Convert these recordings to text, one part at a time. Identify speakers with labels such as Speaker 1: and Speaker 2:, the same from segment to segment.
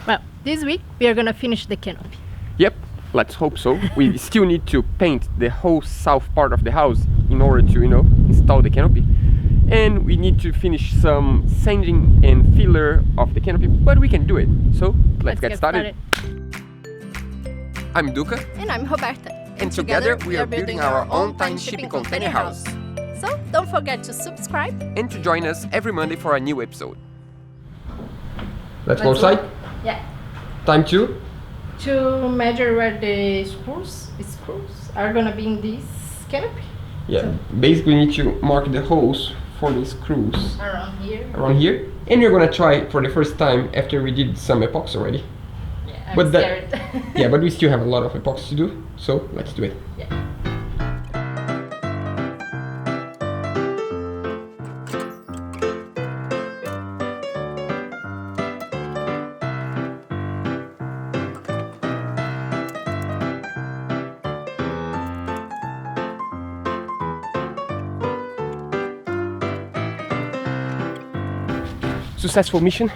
Speaker 1: Well, this week we are gonna finish the canopy.
Speaker 2: Yep, let's hope so. We still need to paint the whole south part of the house in order to, install the canopy. And we need to finish some sanding and filler of the canopy, but we can do it. So let's get started. I'm Duca.
Speaker 1: And I'm Roberta.
Speaker 2: And together we are building our own tiny shipping container house.
Speaker 1: So don't forget to subscribe
Speaker 2: and to join us every Monday for a new episode. Let's go outside?
Speaker 1: Yeah.
Speaker 2: Time to
Speaker 1: measure where the screws are gonna be in this canopy.
Speaker 2: Yeah, so basically we need to mark the holes for the screws. Around here. And we're gonna try for the first time after we did some epoxy already.
Speaker 1: Yeah, I'm scared.
Speaker 2: Yeah, but we still have a lot of epoxy to do, so let's do it.
Speaker 1: Yeah.
Speaker 2: Successful mission.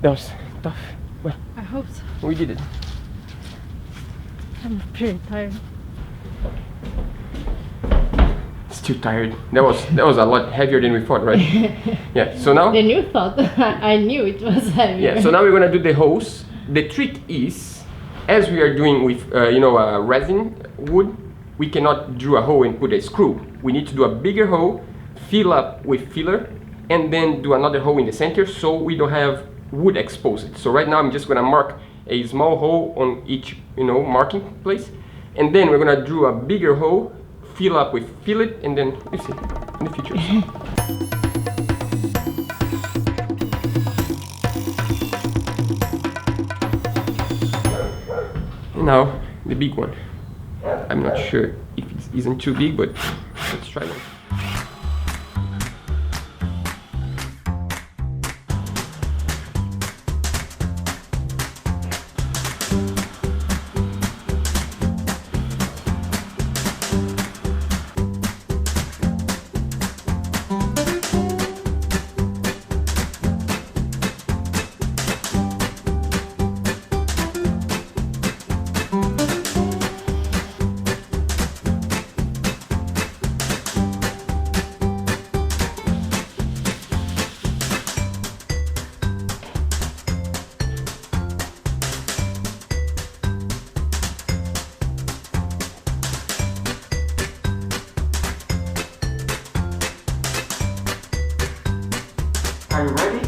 Speaker 2: That was tough, but
Speaker 1: I hope so.
Speaker 2: We did it.
Speaker 1: I'm pretty tired.
Speaker 2: Still tired. That was a lot heavier than we thought, right? Yeah. So now.
Speaker 1: Then you thought. I knew it was heavier.
Speaker 2: Yeah. So now we're gonna do the hose. The trick is, as we are doing with resin wood, we cannot drill a hole and put a screw. We need to do a bigger hole, fill up with filler, and then do another hole in the center so we don't have wood exposed. So right now I'm just gonna mark a small hole on each marking place, and then we're gonna drill a bigger hole, fill up with fillet, and then you see in the future. And now the big one. I'm not sure if it isn't too big, but let's try one. Are you ready?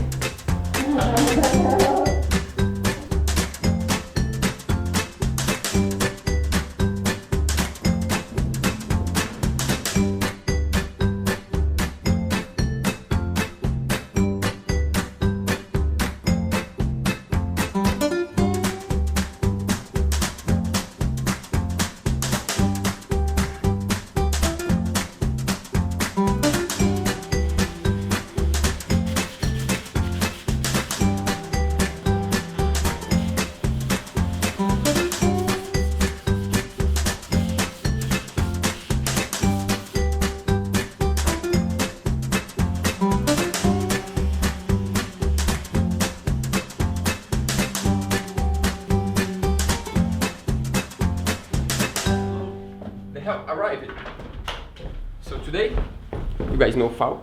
Speaker 2: Help arrived. So today, you guys know Fao.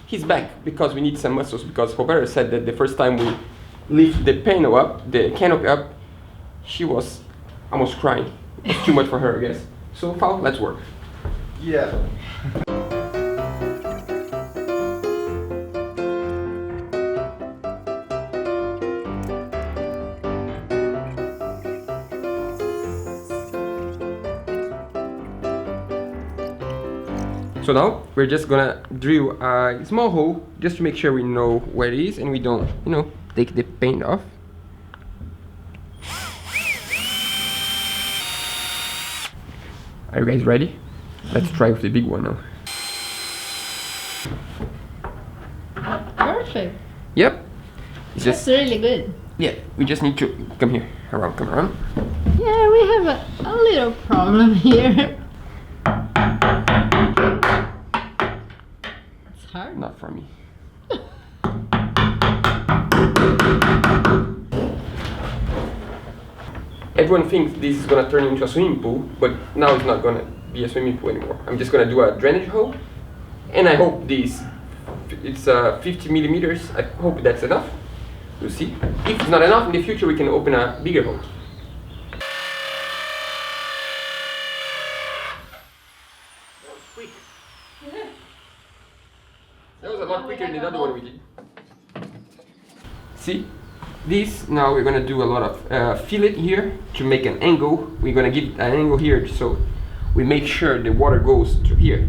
Speaker 2: He's back because we need some muscles, because Roberta said that the first time we lift the panel up, the canopy up, she was almost crying. It was too much for her, I guess. So Fao, let's work.
Speaker 3: Yeah.
Speaker 2: So now we're just gonna drill a small hole just to make sure we know where it is and we don't, take the paint off. Are you guys ready? Let's try with the big one now.
Speaker 1: Perfect.
Speaker 2: Yep. It's
Speaker 1: That's really good.
Speaker 2: Yeah, we just need to come here, come around.
Speaker 1: Yeah, we have a little problem here. It's hard.
Speaker 2: Not for me. everyone thinks this is gonna turn into a swimming pool, but now it's not gonna be a swimming pool anymore. I'm just gonna do a drainage hole, and I hope it's 50 millimeters. I hope that's enough. We'll see. If it's not enough, in the future we can open a bigger hole. That was quick. That was a lot quicker than the other one we did. See? This, now we're gonna do a lot of fillet here to make an angle. We're gonna give an angle here so we make sure the water goes to here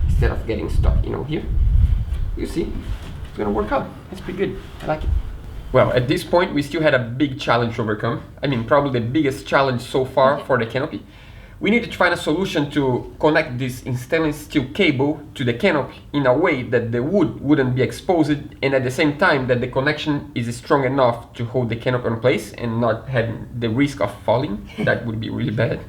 Speaker 2: instead of getting stuck, you know, here. You see? It's gonna work out. It's pretty good. I like it. Well, at this point we still had a big challenge to overcome. I mean, probably the biggest challenge so far for the canopy. We needed to find a solution to connect this stainless steel cable to the canopy in a way that the wood wouldn't be exposed, and at the same time that the connection is strong enough to hold the canopy in place and not having the risk of falling. That would be really bad.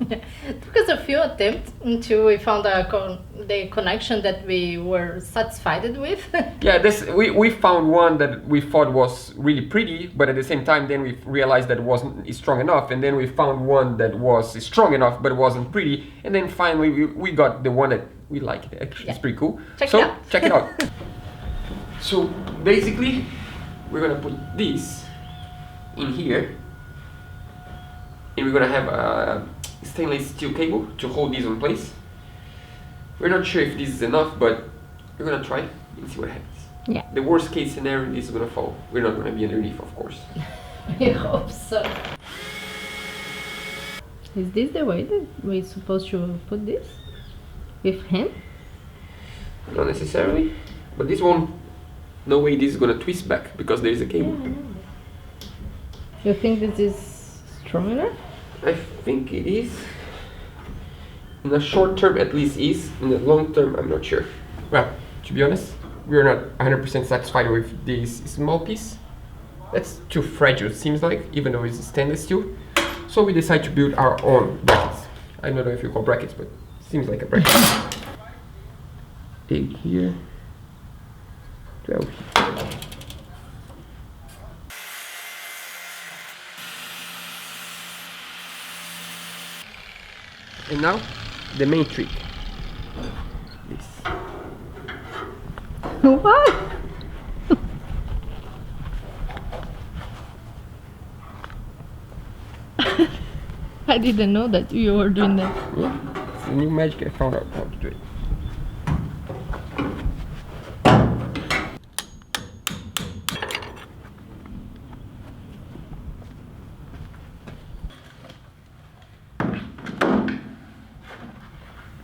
Speaker 1: It took us a few attempts until we found the connection that we were satisfied with.
Speaker 2: Yeah, we found one that we thought was really pretty, but at the same time then we realized that it wasn't strong enough, and then we found one that was strong enough but it wasn't pretty, and then finally we got the one that we liked. Actually, it's pretty cool. Check it out. So basically we're gonna put this in here, and we're gonna have a stainless steel cable to hold this in place. We're not sure if this is enough, but we're gonna try and see what happens.
Speaker 1: Yeah.
Speaker 2: The worst case scenario, this is gonna fall. We're not gonna be underneath, of course.
Speaker 1: I hope so. Is this the way that we're supposed to put this? With him?
Speaker 2: Not necessarily, but this one, no way this is gonna twist back because there is a cable.
Speaker 1: You think this is strong enough?
Speaker 2: I think it is. In the short term at least is, in the long term I'm not sure. Well, to be honest, we're not 100% satisfied with this small piece. That's too fragile, it seems like, even though it's stainless steel. So we decided to build our own brackets. I don't know if you call brackets, but it seems like a bracket. 8 here, 12 here. And now, the main trick. This.
Speaker 1: What? I didn't know that you were doing that.
Speaker 2: Yeah, it's a new magic I found out how to do it.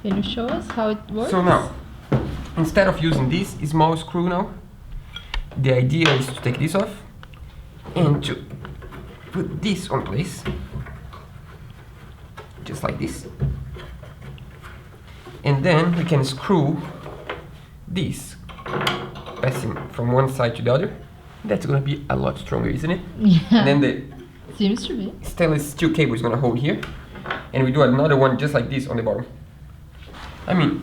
Speaker 1: Can you show us how it works?
Speaker 2: So now, instead of using this small screw now, the idea is to take this off and to put this on place, just like this. And then we can screw this, passing from one side to the other. That's gonna be a lot stronger, isn't it?
Speaker 1: Yeah.
Speaker 2: And then the
Speaker 1: Seems to be.
Speaker 2: stainless steel cable is gonna hold here, and we do another one just like this on the bottom. I mean,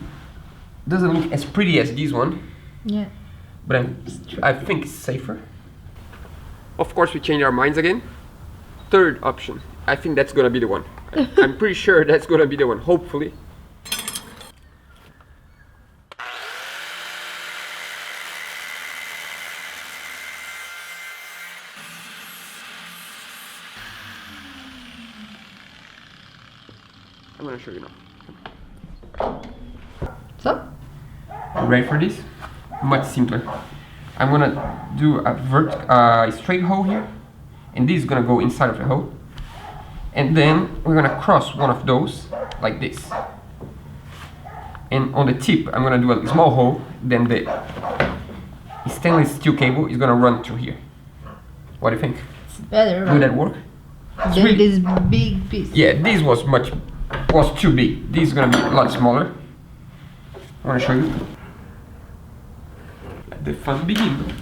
Speaker 2: doesn't look as pretty as this one,
Speaker 1: Yeah.
Speaker 2: but I think it's safer. Of course, we change our minds again. Third option. I think that's gonna be the one. I'm pretty sure that's gonna be the one, hopefully. I'm gonna show you now.
Speaker 1: So?
Speaker 2: Ready for this? Much simpler. I'm gonna do a straight hole here, and this is gonna go inside of the hole, and then we're gonna cross one of those like this, and on the tip I'm gonna do a small hole, then the stainless steel cable is gonna run through here. What do you think?
Speaker 1: It's better,
Speaker 2: Will
Speaker 1: right?
Speaker 2: that work?
Speaker 1: Than this big piece.
Speaker 2: Yeah, this was too big. This is gonna be a lot smaller. I wanna show you. Let the fun begin.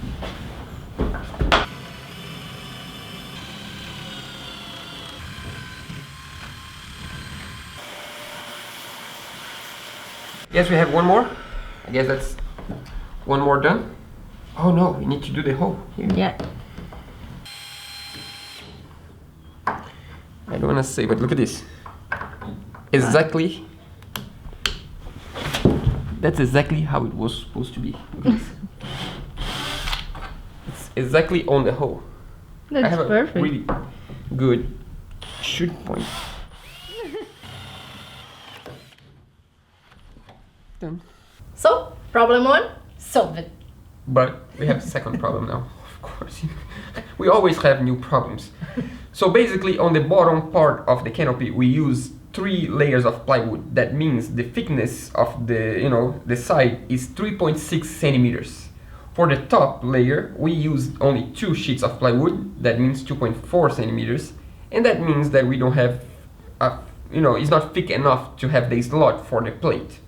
Speaker 2: Yes, we have one more. I guess that's one more done. Oh no, we need to do the hole here.
Speaker 1: Yeah.
Speaker 2: I don't want to say, but look at this. Exactly. That's exactly how it was supposed to be. Look at this. It's exactly on the hole.
Speaker 1: That's
Speaker 2: I have
Speaker 1: perfect.
Speaker 2: a really good shoot point. Done.
Speaker 1: So, problem 1, solved.
Speaker 2: But we have a second problem now, of course. We always have new problems. So basically on the bottom part of the canopy we use 3 layers of plywood. That means the thickness of the side is 3.6 centimeters. For the top layer we use only 2 sheets of plywood. That means 2.4 centimeters. And that means that we don't have, it's not thick enough to have the slot for the plate.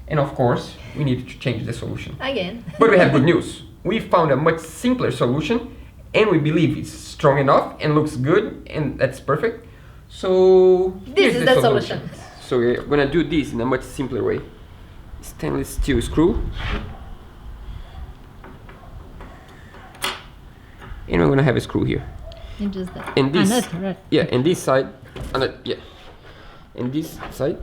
Speaker 2: And of course, we need to change the solution.
Speaker 1: Again.
Speaker 2: But we have good news. We found a much simpler solution and we believe it's strong enough and looks good and that's perfect. So
Speaker 1: This is the solution.
Speaker 2: So we're gonna do this in a much simpler way. Stainless steel screw. And we're gonna have a screw here.
Speaker 1: And just that.
Speaker 2: And this,
Speaker 1: right.
Speaker 2: yeah, and this side, yeah, and this side.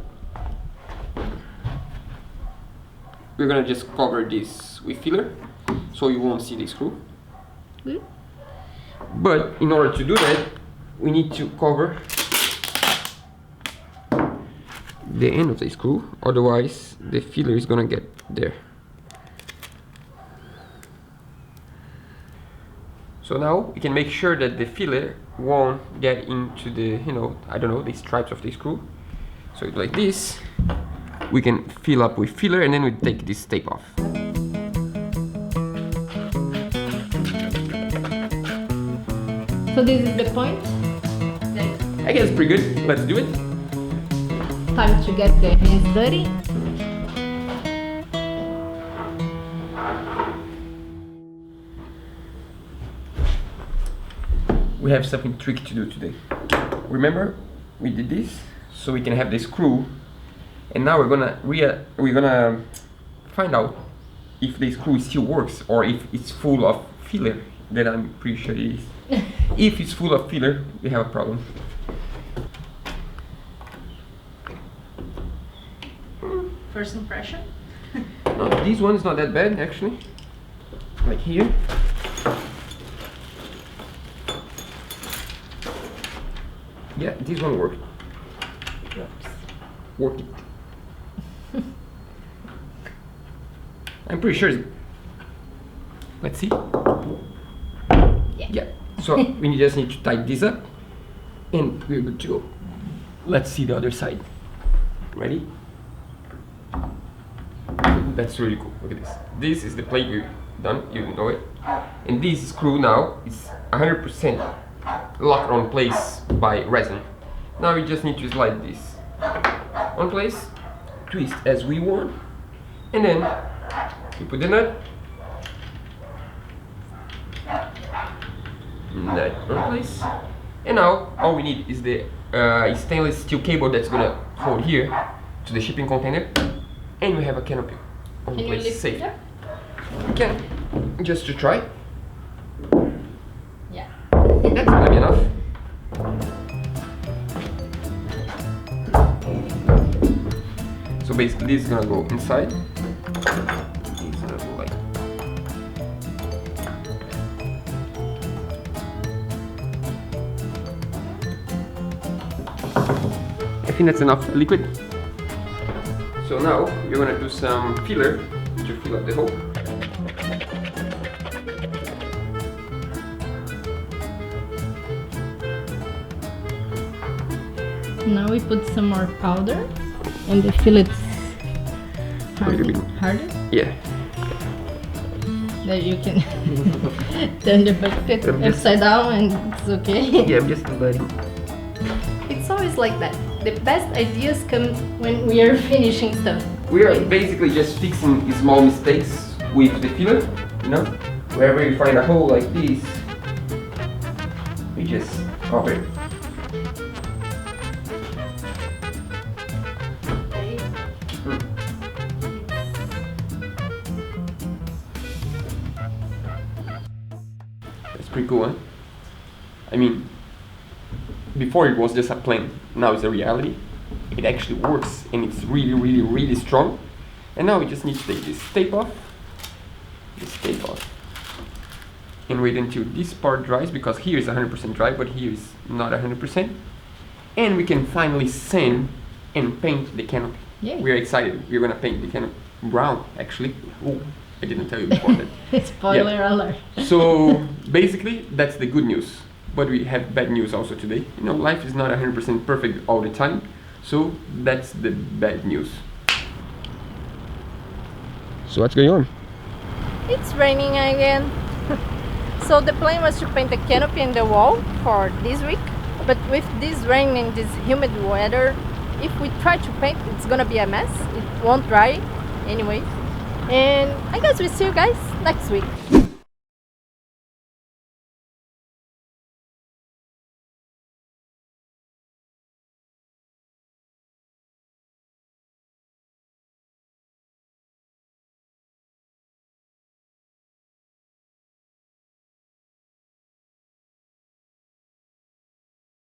Speaker 2: We're gonna just cover this with filler, so you won't see the screw.
Speaker 1: Mm.
Speaker 2: But in order to do that, we need to cover the end of the screw, otherwise the filler is gonna get there. So now we can make sure that the filler won't get into the, the stripes of the screw. So like this. We can fill up with filler and then we take this tape off.
Speaker 1: So this is the point.
Speaker 2: I guess it's pretty good. Let's do it.
Speaker 1: Time to get the hands dirty.
Speaker 2: We have something tricky to do today. Remember, we did this so we can have the screw. And now we're gonna find out if the screw still works or if it's full of filler. That I'm pretty sure it is. If it's full of filler, we have a problem.
Speaker 1: First impression.
Speaker 2: No, this one is not that bad actually. Like here. Yeah, this one worked. Worked it. I'm pretty sure. Let's see. Yeah. So we just need to tighten this up, and we're good to go. Let's see the other side. Ready? That's really cool. Look at this. This is the plate we've done. You know it. And this screw now is 100% locked on place by resin. Now we just need to slide this on place, twist as we want, and then we put the nut on place. And now all we need is the stainless steel cable that's gonna hold here to the shipping container, and we have a canopy on
Speaker 1: Can
Speaker 2: place
Speaker 1: you lift
Speaker 2: safe.
Speaker 1: it up?
Speaker 2: We can, just to try.
Speaker 1: Yeah.
Speaker 2: That's gonna be enough. So basically this is gonna go inside. This is gonna go like. I think that's enough liquid. So now we're gonna do some filler to fill up the hole.
Speaker 1: Now we put some more powder and the fillets harder.
Speaker 2: Yeah.
Speaker 1: That you can turn the bucket upside down and it's okay.
Speaker 2: Yeah, I'm just letting.
Speaker 1: It's always like that. The best ideas come when we are finishing stuff.
Speaker 2: We are basically just fixing small mistakes with the filler, Wherever you find a hole like this, we just cover it. That's pretty cool, huh? I mean, before it was just a plan, now it's a reality. It actually works and it's really, really, really strong. And now we just need to take this tape off, and wait until this part dries, because here is 100% dry, but here is not 100%. And we can finally sand and paint the canopy.
Speaker 1: Yeah.
Speaker 2: We're excited. We're gonna paint the canopy brown, actually. Oh, I didn't tell you before that.
Speaker 1: Spoiler alert.
Speaker 2: So basically, that's the good news. But we have bad news also today. You know, life is not 100% perfect all the time. So that's the bad news. So what's going on?
Speaker 1: It's raining again. So the plan was to paint the canopy and the wall for this week. But with this rain and this humid weather, if we try to paint, it's gonna be a mess. It won't dry anyway. And I guess we'll see you guys next week.